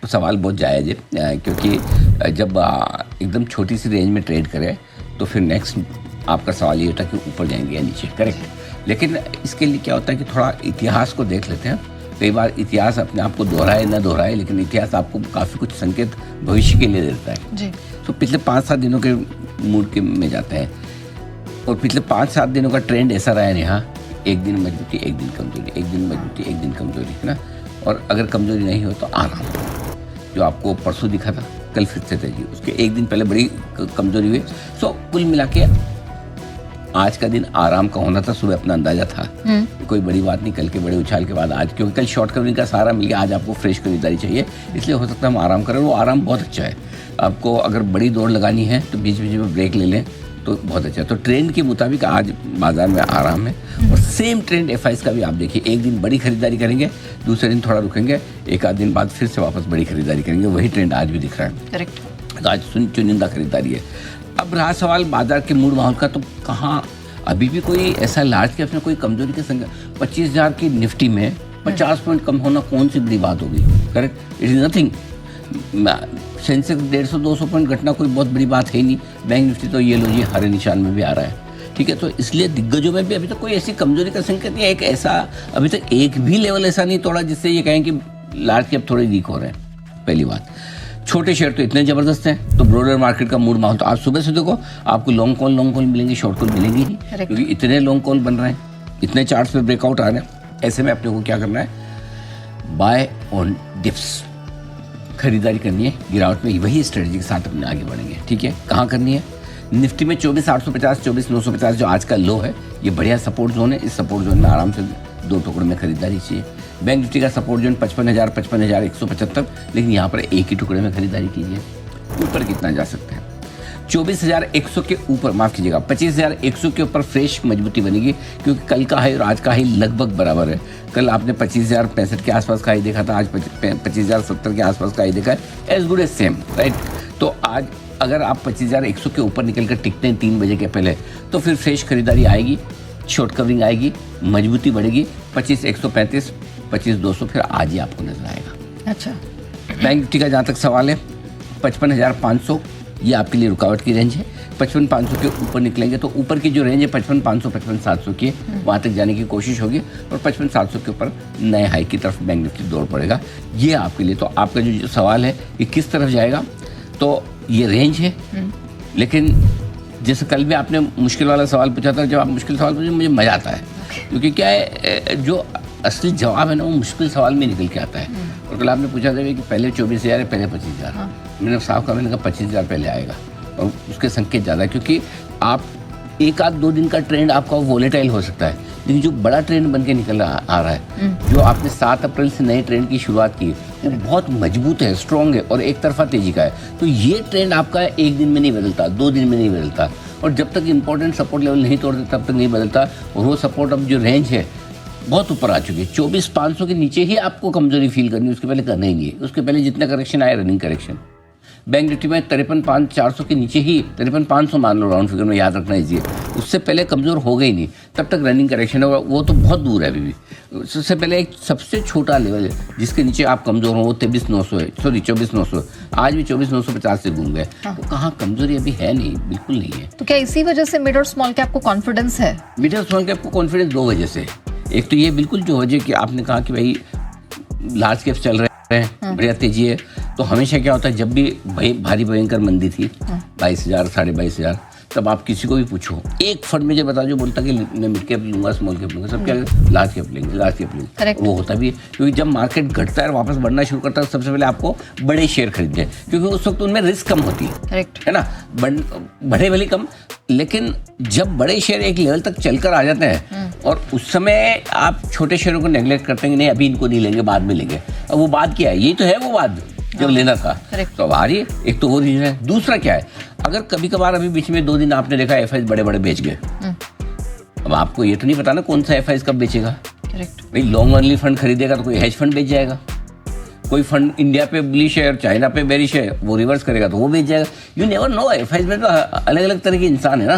सवाल बहुत जायज़ है, क्योंकि जब एकदम छोटी सी रेंज में ट्रेड करें तो फिर नेक्स्ट आपका सवाल ये होता है कि ऊपर जाएंगे या नीचे, करेक्ट। लेकिन इसके लिए क्या होता है कि थोड़ा इतिहास को देख लेते हैं। कई बार इतिहास अपने आप को दोहराए ना दोहराए, लेकिन इतिहास आपको काफ़ी कुछ संकेत भविष्य के लिए देता है जी। तो पिछले 5-7 दिनों के मूड के में जाते हैं, और पिछले 5-7 दिनों का ट्रेंड ऐसा रहा है यहाँ, एक दिन मजबूती एक दिन कमजोरी, एक दिन मजबूती एक दिन कमजोरी, है ना। और अगर कमजोरी नहीं हो तो आराम, जो आपको परसों दिखा था कल फिर से तेजी, उसके एक दिन पहले बड़ी कमजोरी हुई। सो कुल मिला के आज का दिन आराम का होना था, सुबह अपना अंदाजा था, कोई बड़ी बात नहीं। कल के बड़े उछाल के बाद आज, क्योंकि कल शॉर्ट कवरिंग का सहारा मिल गया, आज आपको फ्रेश खरीदारी चाहिए, इसलिए हो सकता है हम आराम करें। वो आराम बहुत अच्छा है। आपको अगर बड़ी दौड़ लगानी है तो बीच बीच में ब्रेक ले लें तो बहुत अच्छा है। तो ट्रेंड के मुताबिक आज बाजार में आराम है, और सेम ट्रेंड एफआईज का भी आप देखिए, एक दिन बड़ी खरीदारी करेंगे, दूसरे दिन थोड़ा रुकेंगे, एक आध दिन बाद फिर से वापस बड़ी खरीदारी करेंगे। वही ट्रेंड आज भी दिख रहा है, करेक्ट। तो आज चुनिंदा खरीदारी है। अब रहा सवाल बाजार के मूड माहौल का, तो कहाँ अभी भी कोई ऐसा लार्ज कैप में कोई कमजोरी के संग 25,000 की निफ्टी में 50 पॉइंट कम होना कौन सी बड़ी बात होगी, correct. It is nothing. Sensex 150-200 point घटना कोई बहुत बड़ी बात है ही नहीं। बैंक निफ्टी तो ये लो जी हरे निशान में भी आ रहा है, ठीक है। तो इसलिए दिग्गजों में भी अभी तक कोई ऐसी कमजोरी का संकेत नहीं है। एक ऐसा अभी तक एक भी लेवल ऐसा नहीं तोड़ा जिससे ये कहें कि लार्ज कैप थोड़े वीक हो रहे हैं, पहली बात। छोटे शेयर तो इतने ज़बरदस्त हैं, तो ब्रॉडर मार्केट का मूड माहौल, तो आप सुबह से देखो आपको लॉन्ग कॉल मिलेंगी, शॉर्ट कॉल मिलेंगी ही, क्योंकि इतने लॉन्ग कॉल बन रहे हैं, इतने चार्ट्स पे ब्रेकआउट आ रहे हैं। ऐसे में अपने को क्या करना है, बाय ऑन डिप्स खरीदारी करनी है गिरावट में, वही स्ट्रेटजी के साथ अपने आगे बढ़ेंगे, ठीक है। कहाँ करनी है, निफ्टी में 24,850 24,950 जो आज का लो है, ये बढ़िया सपोर्ट जोन है। इस सपोर्ट जोन में आराम से 2 टुकड़े में खरीदारी चाहिए। बैंक निफ्टी का सपोर्ट जोन 55,000 55,175, लेकिन यहाँ पर एक ही टुकड़े में खरीदारी कीजिए। ऊपर कितना जा सकते हैं, 24,100 के ऊपर, माफ कीजिएगा 25,100 के ऊपर फ्रेश मजबूती बनेगी, क्योंकि कल का हाई और आज का हाई लगभग बराबर है। कल आपने 25,065 के आसपास का हाई देखा था, आज 25,070 के आसपास का हाई देखा है, as good as same, right. तो आज अगर आप 25,100 के ऊपर निकल कर टिकते हैं 3 बजे के पहले, तो फिर फ्रेश खरीदारी आएगी, शॉर्ट कवरिंग आएगी, मजबूती बढ़ेगी। 25,135 25,200 फिर आज ही आपको नजर आएगा। अच्छा, बैंक निफ्टी का जहाँ तक सवाल है, 55,500 ये आपके लिए रुकावट की रेंज है। 55,500 के ऊपर निकलेंगे तो ऊपर की जो रेंज है 55,500 55,700 की, वहाँ तक जाने की कोशिश होगी, और 55,700 के ऊपर नए हाई की तरफ बैंक निफ्टी दौड़ पड़ेगा। ये आपके लिए, तो आपका जो सवाल है कि किस तरफ जाएगा, तो ये रेंज है। लेकिन जैसे कल भी आपने मुश्किल वाला सवाल पूछा था, जब आप मुश्किल सवाल पूछे मुझे मज़ा आता है, क्योंकि क्या है, जो असली जवाब है ना वो मुश्किल सवाल में निकल के आता है। और कल आपने पूछा था कि पहले 24,000 है पहले 25,000, मैंने साफ कहा, मैंने कहा 25,000 पहले आएगा, और उसके संकेत ज़्यादा है, क्योंकि आप 1-2 दिन का ट्रेंड आपका वोलेटाइल हो सकता है, लेकिन जो बड़ा ट्रेंड बन के निकल आ रहा है, जो आपने 7 अप्रैल से नए ट्रेंड की शुरुआत की, वो बहुत मजबूत है, स्ट्रॉन्ग है, और एक तरफा तेजी का है। तो ये ट्रेंड आपका एक दिन में नहीं बदलता, 2 दिन में नहीं बदलता, और जब तक इंपॉर्टेंट सपोर्ट लेवल नहीं तोड़ते तब तक नहीं बदलता। और वो सपोर्ट अब जो रेंज है बहुत ऊपर आ चुकी है, 24,500 के नीचे ही आपको कमजोरी फील करनी है, उसके पहले करना ही नहीं है। उसके पहले जितना करेक्शन आया, रनिंग करेक्शन। बैंक निफ्टी में 53,400 के नीचे ही, 53,500 मान लो, राउंड फिगर में याद रखना इजी है, उससे पहले कमज़ोर हो गई नहीं, तब तक रनिंग करेक्शन होगा, वो तो बहुत दूर है अभी भी। सबसे पहले एक सबसे छोटा लेवल है जिसके नीचे आप कमज़ोर हो, वो 23,900 है, सॉरी 24,900, आज भी 24,950 से घूम गए। तो कहाँ कमजोरी अभी है नहीं, बिल्कुल नहीं है। तो क्या इसी वजह से मिड और स्मॉल कैप को कॉन्फिडेंस है? मिड और स्मॉल कैप को कॉन्फिडेंस 2 वजह से। एक तो ये बिल्कुल जो वजह कि आपने कहा कि भाई लार्ज कैप चल रहे हैं, बढ़िया तेजी है, तो हमेशा क्या होता है, जब भी भारी भयंकर मंदी थी 22,000 22,500, तब आप किसी को भी पूछो, एक फंड मुझे बता जो बोलता कि मैं मिड कैप लूंगा, स्मॉल कैप लूंगा, सब क्या लार्ज कैप लेंगे, लार्ज कैप लेंगे। वो होता भी है, क्योंकि जब मार्केट घटता है और वापस बढ़ना शुरू करता है, सबसे पहले आपको बड़े शेयर खरीदने हैं, क्योंकि उस वक्त उनमें रिस्क कम होती है ना, बढ़े भले कम, लेकिन जब बड़े शेयर एक लेवल तक चलकर आ जाते हैं और उस समय आप छोटे शेयरों को नेग्लेक्ट करते हैं कि नहीं अभी इनको नहीं लेंगे, बाद में लेंगे। अब वो बात क्या है, यही तो है वो बात जब लेना था। तो अब आ रही है, एक तो वो रीजन है। दूसरा क्या है, अगर कभी कभार अभी बीच में 2 दिन आपने देखा एफआईज बड़े बड़े बेच गए, अब आपको ये तो नहीं पता ना कौन सा एफआईज कब बेचेगा। भाई लॉन्ग ओनली फंड खरीदेगा तो कोई हेज फंड बेच जाएगा, कोई फंड इंडिया पे बुलिश है और चाइना पे बेरिश है, वो रिवर्स करेगा तो वो बेच जाएगा। यू नेवर नो, एफआईज में तो अलग अलग तरह के इंसान है ना,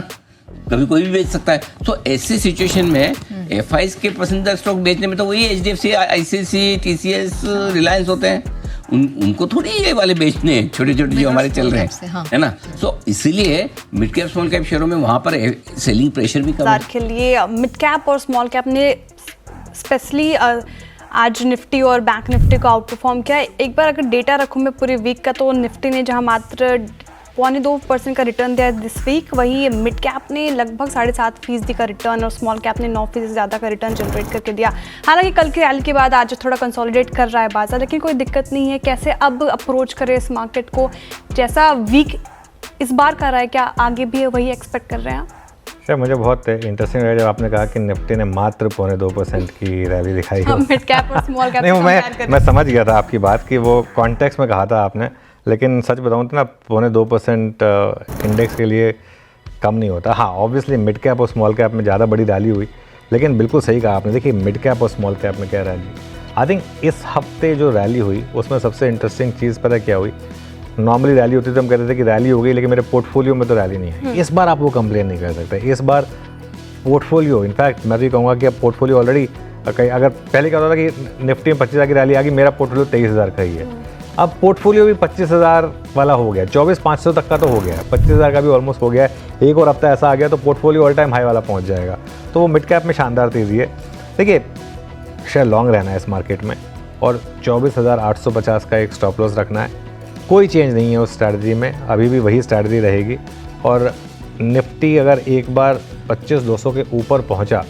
कभी कोई भी बेच सकता है। तो ऐसी सिचुएशन में एफआईज के पसंदीदा स्टॉक बेचने में तो वही एचडीएफसी, आईसीआईसी, टीसीएस, रिलायंस होते हैं, उनको थोड़ी ये वाले बेचने हैं, छोटे छोटे जो हमारे चल रहे हैं, हाँ। है ना। सो इसीलिए मिड कैप स्मॉल कैप शेयरों में वहाँ पर सेलिंग प्रेशर भी कम है। के लिए मिड कैप और स्मॉल कैप ने स्पेशली आज निफ्टी और बैंक निफ्टी को आउट परफॉर्म किया। एक बार अगर डेटा रखूँ मैं पूरे वीक का, तो निफ्टी ने जहां मात्र 2.25% का रिटर्न दिया दिस वीक, वही मिड कैप ने लगभग 7.5% का रिटर्न और स्मॉल कैप ने 9% से ज़्यादा का रिटर्न जनरेट करके दिया। हालांकि कल की रैली के बाद आज थोड़ा कंसोलिडेट कर रहा है बाजार, लेकिन कोई दिक्कत नहीं है। कैसे अब अप्रोच करें इस मार्केट को, जैसा वीक इस बार कर रहा है, क्या आगे भी वही एक्सपेक्ट कर रहे हैं? सर मुझे बहुत इंटरेस्टिंग लगा जब आपने कहा कि निफ्टी ने मात्र 2.25% की रैली दिखाई है। मिड कैप और स्मॉल कैप नहीं, मैं समझ गया था आपकी बात कि वो कॉन्टेक्स्ट में कहा था आपने, लेकिन सच बताऊँ तो ना 2.25% इंडेक्स के लिए कम नहीं होता। हाँ, ऑब्वियसली मिड कैप और स्मॉल कैप में ज़्यादा बड़ी रैली हुई, लेकिन बिल्कुल सही कहा आपने। देखिए मिड कैप और स्मॉल कैप में क्या रैली, आई थिंक इस हफ्ते जो रैली हुई उसमें सबसे इंटरेस्टिंग चीज़ पता क्या हुई। नॉर्मली रैली होती तो हम कहते थे कि रैली हो गई, लेकिन मेरे पोर्टफोलियो में तो रैली नहीं है। इस बार आप वो कंप्लेन नहीं कर सकते। इस बार पोर्टफोलियो, इनफैक्ट मैं भी कहूँगा कि अब पोर्टफोलियो ऑलरेडी कहीं, अगर पहले क्या होता था कि निफ्टी में 25,000 की रैली आ गई, मेरा पोर्टफोलियो 23,000 का ही है। अब पोर्टफोलियो भी 25,000 वाला हो गया, 24,500 तक का तो हो गया, 25,000 का भी ऑलमोस्ट हो गया है। एक और हफ्ता ऐसा आ गया तो पोर्टफोलियो ऑल टाइम हाई वाला पहुँच जाएगा। तो वो मिड कैप में शानदार तेज़ी है। देखिए शेयर लॉन्ग रहना है इस मार्केट में, और 24,850 का एक स्टॉप लॉस रखना है। कोई चेंज नहीं है उस स्ट्रैटेजी में, अभी भी वही स्ट्रैटेजी रहेगी। और निफ्टी अगर एक बार 25,200 के ऊपर पहुंचा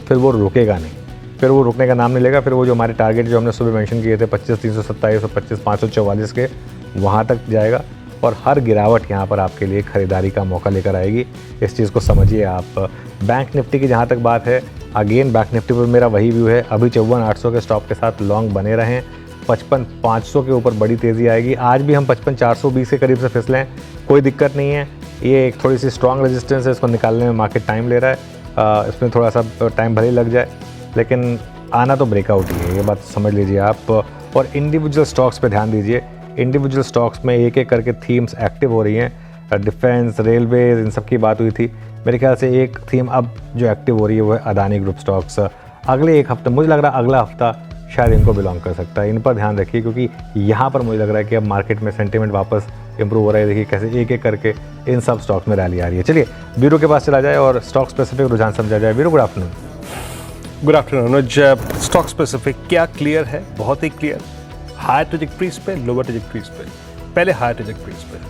फिर वो रुकेगा नहीं, फिर वो रुकने का नाम नहीं लेगा। फिर वो जो हमारे टारगेट जो हमने सुबह मेंशन किए थे 25,327 और 25,544 के, वहाँ तक जाएगा। और हर गिरावट यहाँ पर आपके लिए ख़रीदारी का मौका लेकर आएगी, इस चीज़ को समझिए आप। बैंक निफ्टी की जहाँ तक बात है, अगेन बैंक निफ्टी पर मेरा वही व्यू है, अभी 54,800 के स्टॉप के साथ लॉन्ग बने रहें। 55,500 के ऊपर बड़ी तेज़ी आएगी। आज भी हम 55,420 के करीब से फिसलें, कोई दिक्कत नहीं है। ये एक थोड़ी सी स्ट्रॉन्ग रेजिस्टेंस है, इसको निकालने में मार्केट टाइम ले रहा है। इसमें थोड़ा सा टाइम भले ही लग जाए, लेकिन आना तो ब्रेकआउट ही है, ये बात समझ लीजिए आप। और इंडिविजुअल स्टॉक्स पे ध्यान दीजिए। इंडिविजुअल स्टॉक्स में एक एक करके थीम्स एक्टिव हो रही हैं। डिफेंस, रेलवेज, इन सब की बात हुई थी। मेरे ख्याल से एक थीम अब जो एक्टिव हो रही है वो है अदानी ग्रुप स्टॉक्स। अगले एक हफ्ते, मुझे लग रहा है अगला हफ्ता शायद इनको बिलोंग कर सकता है। इन पर ध्यान रखिए, क्योंकि यहाँ पर मुझे लग रहा है कि अब मार्केट में सेंटिमेंट वापस इंप्रूव हो रहा है। देखिए कैसे एक एक करके इन सब स्टॉक्स में रैली आ रही है। चलिए ब्यूरो के पास चला जाए और स्टॉक स्पेसिफिक रुझान समझा जाए। Bureau, good afternoon. Good afternoon Anuj. Stock specific क्या क्लियर है? बहुत ही क्लियर। हायर ट्रेजेक्टरीज पे, लोअर ट्रेजेक्टरीज पे। पहले हायर ट्रेजेक्टरीज पे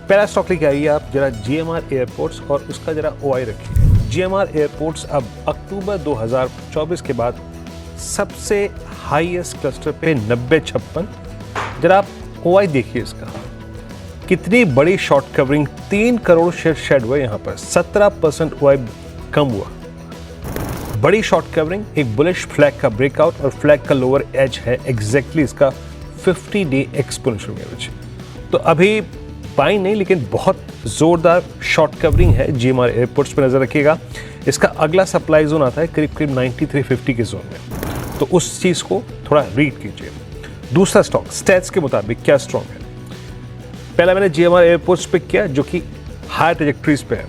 पहला स्टॉक लेके आइए आप जरा GMR एयरपोर्ट्स, और उसका जरा OI रखिए। GMR एयरपोर्ट्स अब अक्टूबर 2024 के बाद सबसे हाईएस्ट क्लस्टर पे 9056। जरा आप OI देखिए इसका, कितनी बड़ी short covering, 3 crore share shed हुए यहाँ पर, 17% OI कम हुआ। बड़ी शॉर्ट कवरिंग, एक बुलिश फ्लैग का ब्रेकआउट, और फ्लैग का लोअर एज है एग्जैक्टली इसका 50 डे एक्सपोनेंशियल एवरेज। तो अभी बाई नहीं, लेकिन बहुत जोरदार शॉर्ट कवरिंग है। GMR एयरपोर्ट्स पर नजर रखिएगा। इसका अगला सप्लाई जोन आता है करीब करीब 9350 के जोन में, तो उस चीज को थोड़ा रीड कीजिए। दूसरा स्टॉक स्टैट्स के मुताबिक क्या स्ट्रॉन्ग है? पहला मैंने GMR एयरपोर्ट्स पे किया, जो कि हायर ट्रेजेक्टरीज पे है।